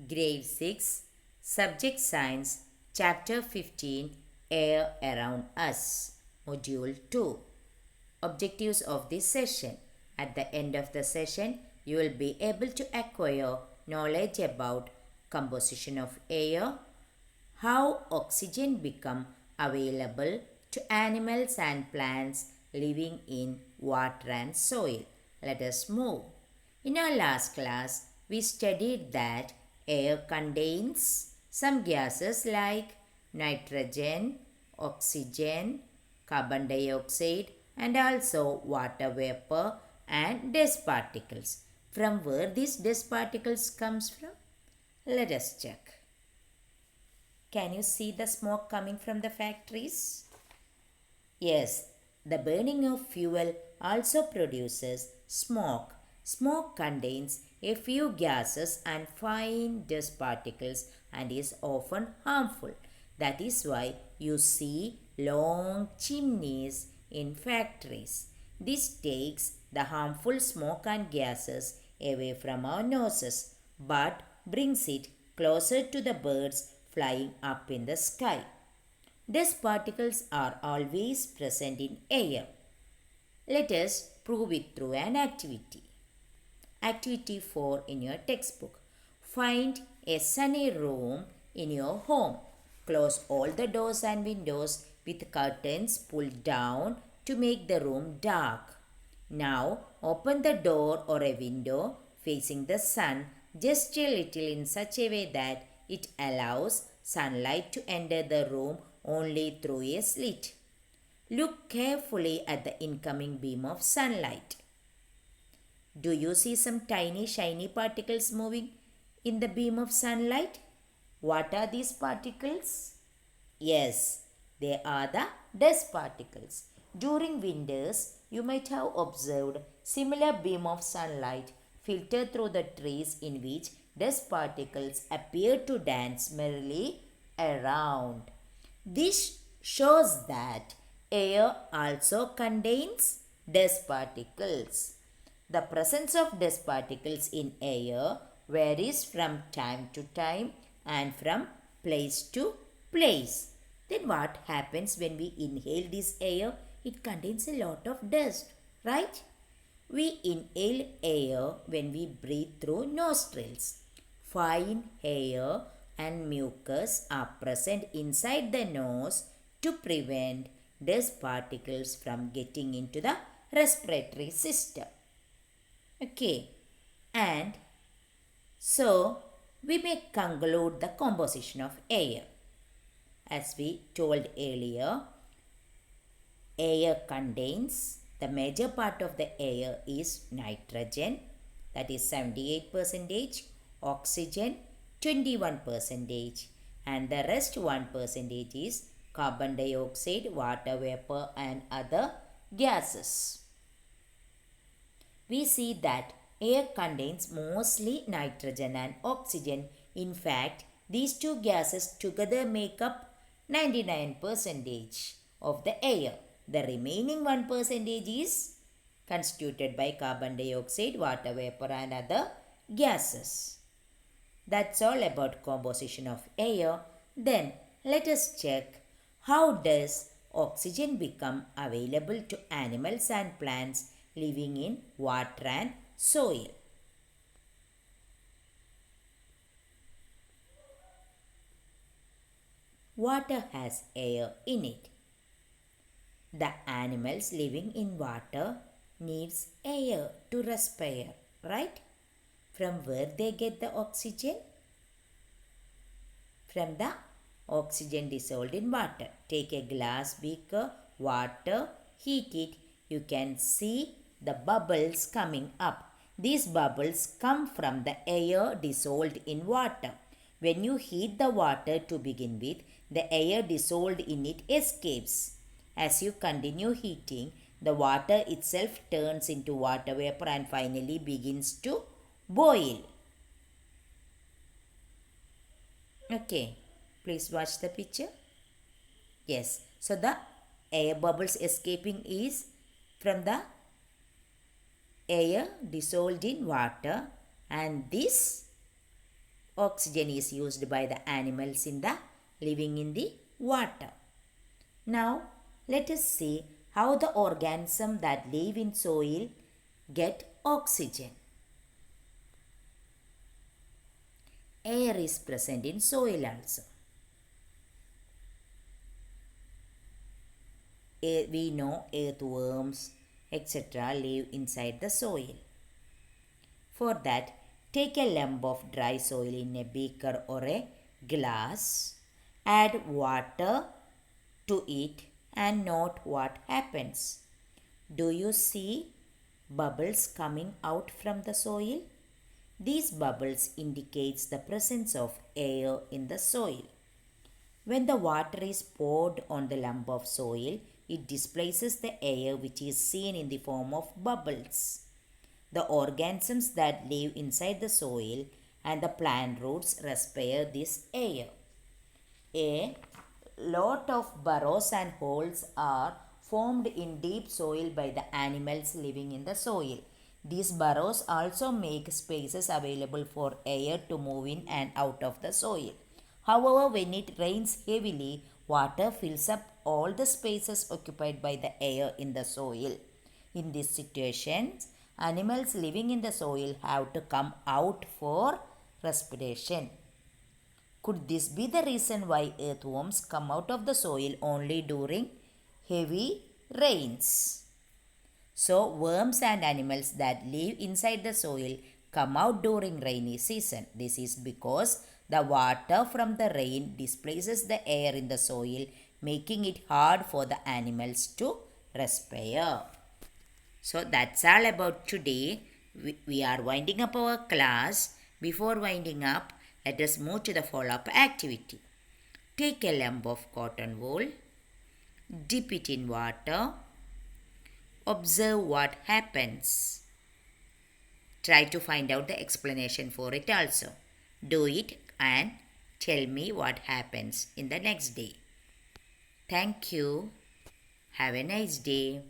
Grade 6, Subject Science, Chapter 15, Air Around Us, Module 2. Objectives of this session. At the end of the session, you will be able to acquire knowledge about composition of air, how oxygen become available to animals and plants living in water and soil. Let us move. In our last class, we studied that air contains some gases like nitrogen, oxygen, carbon dioxide, and also water vapor and dust particles. From where these dust particles comes from? Let us check. Can you see the smoke coming from the factories? Yes, the burning of fuel also produces smoke. Smoke contains a few gases and fine dust particles and is often harmful. That is why you see long chimneys in factories. This takes the harmful smoke and gases away from our noses but brings it closer to the birds flying up in the sky. Dust particles are always present in air. Let us prove it through an activity. Activity 4 in your textbook. Find a sunny room in your home. Close all the doors and windows with curtains pulled down to make the room dark. Now open the door or a window facing the sun just a little in such a way that it allows sunlight to enter the room only through a slit. Look carefully at the incoming beam of sunlight. Do you see some tiny shiny particles moving in the beam of sunlight? What are these particles? Yes, they are the dust particles. During winters, you might have observed similar beam of sunlight filter through the trees in which dust particles appear to dance merrily around. This shows that air also contains dust particles. The presence of dust particles in air varies from time to time and from place to place. Then what happens when we inhale this air? It contains a lot of dust, right? We inhale air when we breathe through nostrils. Fine hair and mucus are present inside the nose to prevent dust particles from getting into the respiratory system. Okay, and so we may conclude the composition of air. As we told earlier, air contains the major part of the air is nitrogen, that is 78%, oxygen 21%, and the rest 1% is carbon dioxide, water vapor, and other gases. We see that air contains mostly nitrogen and oxygen. In fact, these two gases together make up 99% of the air. The remaining 1% is constituted by carbon dioxide, water vapor, and other gases. That's all about composition of air. Then let us check how does oxygen become available to animals and plants living in water and soil. Water has air in it. The animals living in water needs air to respire, right? From where they get the oxygen? From the oxygen dissolved in water. Take a glass beaker, water, heat it. You can see the bubbles coming up. These bubbles come from the air dissolved in water. When you heat the water to begin with, the air dissolved in it escapes. As you continue heating, the water itself turns into water vapor and finally begins to boil. Okay, please watch the picture. Yes, so the air bubbles escaping is from the air dissolved in water, and this Oxygen is used by the animals in the living in the water. Now let us see how the organisms that live in soil get oxygen. Air is present in soil also. We know earthworms, etc. live inside the soil. For that, take a lump of dry soil in a beaker or a glass, add water to it and note what happens. Do you see bubbles coming out from the soil? These bubbles indicates the presence of air in the soil. When the water is poured on the lump of soil, it displaces the air which is seen in the form of bubbles. The organisms that live inside the soil and the plant roots respire this air. A lot of burrows and holes are formed in deep soil by the animals living in the soil. These burrows also make spaces available for air to move in and out of the soil. However, when it rains heavily, water fills up all the spaces occupied by the air in the soil. In these situations, animals living in the soil have to come out for respiration. Could this be the reason why earthworms come out of the soil only during heavy rains? So, worms and animals that live inside the soil come out during rainy season. This is because the water from the rain displaces the air in the soil, making it hard for the animals to respire. So, that's all about today. We are winding up our class. Before winding up, let us move to the follow-up activity. Take a lump of cotton wool, dip it in water, observe what happens. Try to find out the explanation for it also. Do it and tell me what happens in the next day. Thank you. Have a nice day.